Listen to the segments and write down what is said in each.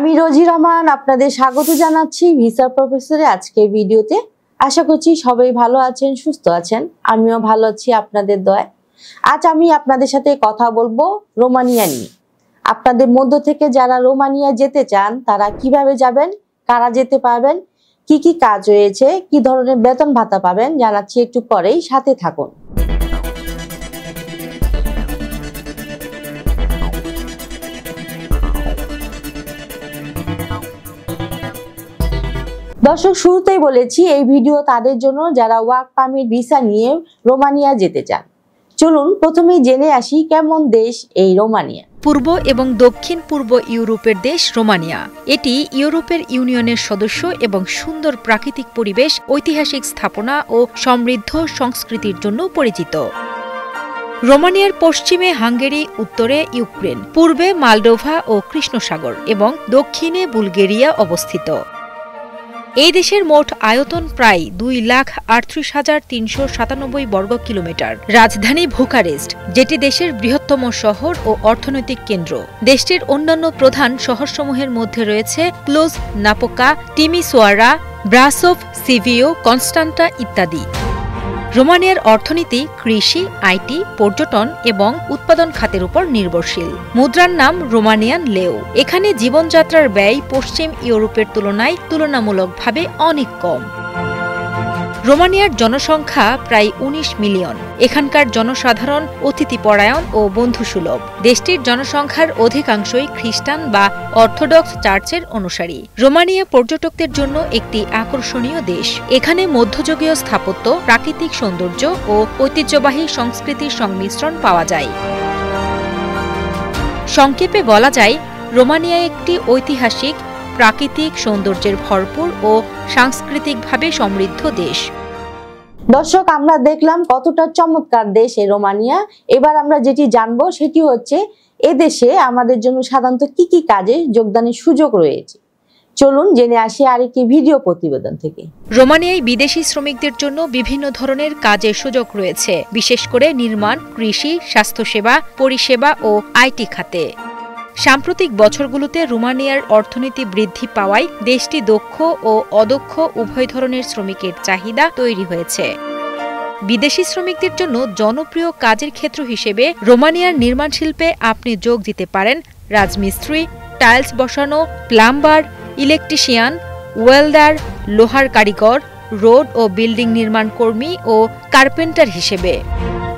আমি রোজি রহমান আপনাদের স্বাগত জানাচ্ছি ভিসা প্রফেসরে আজকের ভিডিওতে। আশা করছি সবাই ভালো আছেন, সুস্থ আছেন। আমিও ভালো আছি আপনাদের দয়ায়। আজ আমি আপনাদের সাথে কথা বলবো রোমানিয়া নিয়ে। আপনাদের মধ্য থেকে যারা রোমানিয়া যেতে চান তারা কিভাবে যাবেন, কারা যেতে পারবেন, কি কি কাজ রয়েছে, কি ধরনের বেতন ভাতা পাবেন জানাচ্ছি একটু পরেই, সাথে থাকুন। দর্শক, শুরুতেই বলেছি এই ভিডিও তাদের জন্য যারা ওয়ার্ক পারমিট ভিসা নিয়ে রোমানিয়া যেতে চান। চলুন প্রথমেই জেনে আসি কেমন দেশ এই রোমানিয়া। পূর্ব এবং দক্ষিণ পূর্ব ইউরোপের দেশ রোমানিয়া। এটি ইউরোপের ইউনিয়নের সদস্য এবং সুন্দর প্রাকৃতিক পরিবেশ, ঐতিহাসিক স্থাপনা ও সমৃদ্ধ সংস্কৃতির জন্য পরিচিত। রোমানিয়ার পশ্চিমে হাঙ্গেরি, উত্তরে ইউক্রেন, পূর্বে মালডোভা ও কৃষ্ণসাগর এবং দক্ষিণে বুলগেরিয়া অবস্থিত। এই দেশের মোট আয়তন প্রায় 2,38,397 বর্গ কিলোমিটার। রাজধানী বুখারেস্ট, যেটি দেশের বৃহত্তম শহর ও অর্থনৈতিক কেন্দ্র। দেশটির অন্যান্য প্রধান শহরসমূহের মধ্যে রয়েছে ক্লুজ, নাপোকা, টিমিসোয়ারা, ব্রাসোভ, সিভিও, কনস্টান্টা ইত্যাদি। রোমানিয়ার অর্থনীতি কৃষি, আইটি, পর্যটন এবং উৎপাদন খাতের উপর নির্ভরশীল। মুদ্রার নাম রোমানিয়ান লেও। এখানে জীবনযাত্রার ব্যয় পশ্চিম ইউরোপের তুলনায় তুলনামূলকভাবে অনেক কম। রোমানিয়ার জনসংখ্যা প্রায় 19 মিলিয়ন। এখানকার জনসাধারণ অতিথিপরায়ণ ও বন্ধুসুলভ। দেশটির জনসংখ্যার অধিকাংশই খ্রিস্টান বা অর্থোডক্স চার্চের অনুসারী। রোমানিয়া পর্যটকদের জন্য একটি আকর্ষণীয় দেশ। এখানে মধ্যযুগীয় স্থাপত্য, প্রাকৃতিক সৌন্দর্য ও ঐতিহ্যবাহী সংস্কৃতির সংমিশ্রণ পাওয়া যায়। সংক্ষেপে বলা যায়, রোমানিয়া একটি ঐতিহাসিক, প্রাকৃতিক সৌন্দর্যের ভরপুর ও সাংস্কৃতিকভাবে সমৃদ্ধ দেশ। দর্শক, আমরা দেখলাম কতটা চমৎকার দেশ এই রোমানিয়া। এবার আমরা যেটি জানবো সেটি হচ্ছে এদেশে আমাদের জন্য সাধারণত কি কি কাজে যোগদানের সুযোগ রয়েছে। চলুন জেনে আসি আরেকটি ভিডিও প্রতিবেদন থেকে। রোমানিয়ায় বিদেশি শ্রমিকদের জন্য বিভিন্ন ধরনের কাজের সুযোগ রয়েছে, বিশেষ করে নির্মাণ, কৃষি, স্বাস্থ্যসেবা, পরিষেবা ও আইটি খাতে। সাম্প্রতিক বছরগুলোতে রোমানিয়ার অর্থনীতি বৃদ্ধি পাওয়ায় দেশটি দক্ষ ও অদক্ষ উভয় ধরনের শ্রমিকের চাহিদা তৈরি হয়েছে। বিদেশি শ্রমিকদের জন্য জনপ্রিয় কাজের ক্ষেত্র হিসেবে রোমানিয়ার নির্মাণ শিল্পে আপনি যোগ দিতে পারেন রাজমিস্ত্রি, টাইলস বসানো, প্লাম্বার, ইলেকট্রিশিয়ান, ওয়েল্ডার, লোহার কারিগর, রোড ও বিল্ডিং নির্মাণ কর্মী ও কার্পেন্টার হিসেবে।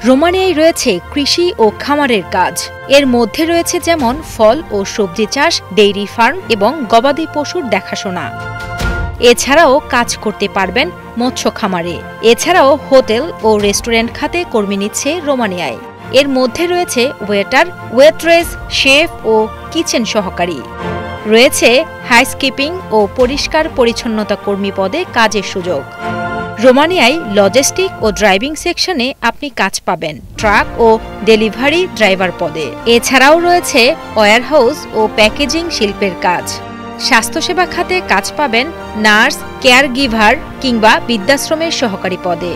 রোমানিয়ায় রয়েছে কৃষি ও খামারের কাজ। এর মধ্যে রয়েছে যেমন ফল ও সবজি চাষ, ডেইরি ফার্ম এবং গবাদি পশুর দেখাশোনা। এছাড়াও কাজ করতে পারবেন মৎস্য খামারে। এছাড়াও হোটেল ও রেস্টুরেন্ট খাতে কর্মী নিচ্ছে রোমানিয়ায়। এর মধ্যে রয়েছে ওয়েটার, ওয়েট্রেস, শেফ ও কিচেন সহকারী। রয়েছে হাউসকিপিং ও পরিষ্কার পরিচ্ছন্নতা কর্মী পদে কাজের সুযোগ। রোমানিয়ায় লজিস্টিক ও ড্রাইভিং সেকশনে আপনি কাজ পাবেন ট্রাক ও ডেলিভারি ড্রাইভার পদে। এছাড়াও রয়েছে ওয়্যারহাউস ও প্যাকেজিং শিল্পের কাজ। স্বাস্থ্যসেবা খাতে কাজ পাবেন নার্স, কেয়ার গিভার কিংবা বৃদ্ধাশ্রমের সহকারী পদে।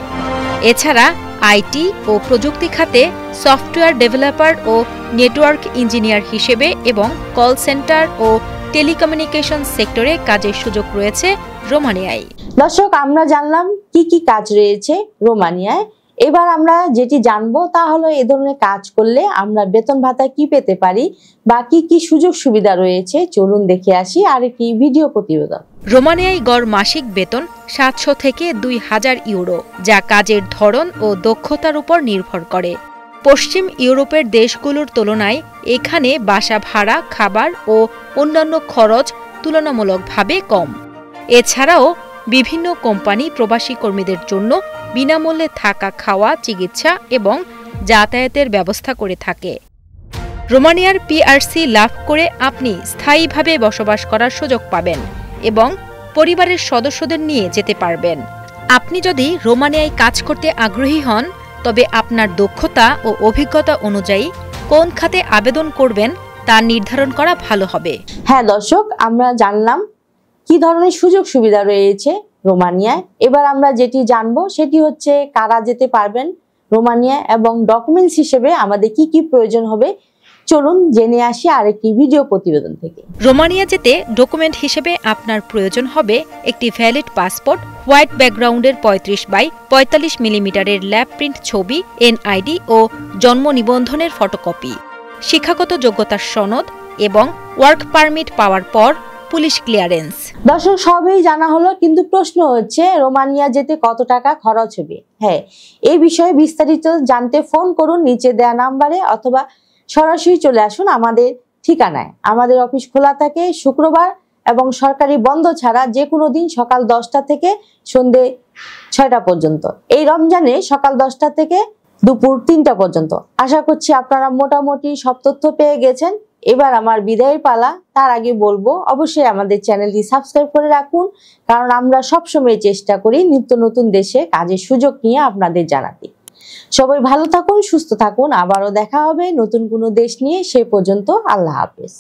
এছাড়া আইটি ও প্রযুক্তি খাতে সফটওয়্যার ডেভেলপার ও নেটওয়ার্ক ইঞ্জিনিয়ার হিসেবে এবং কল সেন্টার ও টেলিকমিউনিকেশন সেক্টরে কাজের সুযোগ রয়েছে রোমানিয়ায়। দর্শক, আমরা জানলাম কি কি কাজ রয়েছে রোমানিয়ায়। এবার আমরা যেটি জানবো তা হলো এ ধরনের কাজ করলে আমরা বেতন ভাতা কি পেতে পারি বা কি কি সুযোগ সুবিধা রয়েছে। চলুন দেখে আসি আরেকটি ভিডিও প্রতিবেদন। রোমানিয়ায় গড় মাসিক বেতন 700 থেকে 2000 ইউরো, যা কাজের ধরন ও দক্ষতার উপর নির্ভর করে। পশ্চিম ইউরোপের দেশগুলোর তুলনায় এখানে বাসা ভাড়া, খাবার ও অন্যান্য খরচ তুলনামূলকভাবে কম। এছাড়াও বিভিন্ন কোম্পানি প্রবাসী কর্মীদের জন্য বিনামূল্যে থাকা, খাওয়া, চিকিৎসা এবং যাতায়াতের ব্যবস্থা করে থাকে। রোমানিয়ার পিআরসি লাভ করে আপনি স্থায়ীভাবে বসবাস করার সুযোগ পাবেন এবং পরিবারের সদস্যদের নিয়ে যেতে পারবেন। আপনি যদি রোমানিয়ায় কাজ করতে আগ্রহী হন, তবে আপনার দক্ষতা ও অভিজ্ঞতা অনুযায়ী কোন খাতে আবেদন করবেন তা নির্ধারণ করা ভালো হবে। হ্যাঁ দর্শক, আমরা জানলাম কি ধরনের সুযোগ সুবিধা রয়েছে রোমানিয়ায়। এবার আমরা যেটি জানবো সেটি হচ্ছে কারা যেতে পারবেন রোমানিয়া এবং ডকুমেন্টস হিসেবে আমাদের কি কি প্রয়োজন হবে চলুন জেনে আসি আরেকটি ভিডিও প্রতিবেদন থেকে। রোমানিয়া যেতে ডকুমেন্ট হিসেবে আপনার প্রয়োজন হবে একটি ভ্যালিড পাসপোর্ট, হোয়াইট ব্যাকগ্রাউন্ডের 35x45 মিলিমিটারের ল্যাব প্রিন্ট ছবি, এনআইডি ও জন্ম নিবন্ধনের ফটোকপি, শিক্ষাগত যোগ্যতার সনদ এবং ওয়ার্ক পারমিট পাওয়ার পর পুলিশ ক্লিয়ারেন্স। দর্শক, সবই জানা হলো, কিন্তু প্রশ্ন হচ্ছে রোমানিয়া যেতে কত টাকা খরচ হবে। হ্যাঁ, এই বিষয়ে বিস্তারিত জানতে ফোন করুন নিচে দেওয়া নাম্বারে অথবা সরাসরি চলে আসুন আমাদের ঠিকানায়। আমাদের অফিস খোলা থাকে শুক্রবার এবং সরকারি বন্ধ ছাড়া যে কোনো দিন সকাল 10টা থেকে সন্ধে 6টা পর্যন্ত। এই রমজানে সকাল 10টা থেকে দুপুর 3টা পর্যন্ত। আশা করছি আপনারা মোটামুটি সব তথ্য পেয়ে গেছেন। এবার আমার বিদায়ের পালা। তার আগে বলবো অবশ্যই আমাদের চ্যানেলটি সাবস্ক্রাইব করে রাখুন, কারণ আমরা সবসময় চেষ্টা করি নিত্য নতুন দেশে কাজের সুযোগ নিয়ে আপনাদের জানাতে। সবাই ভালো থাকুন, সুস্থ থাকুন। আবারও দেখা হবে নতুন কোনো দেশ নিয়ে। সে পর্যন্ত আল্লাহ হাফেজ।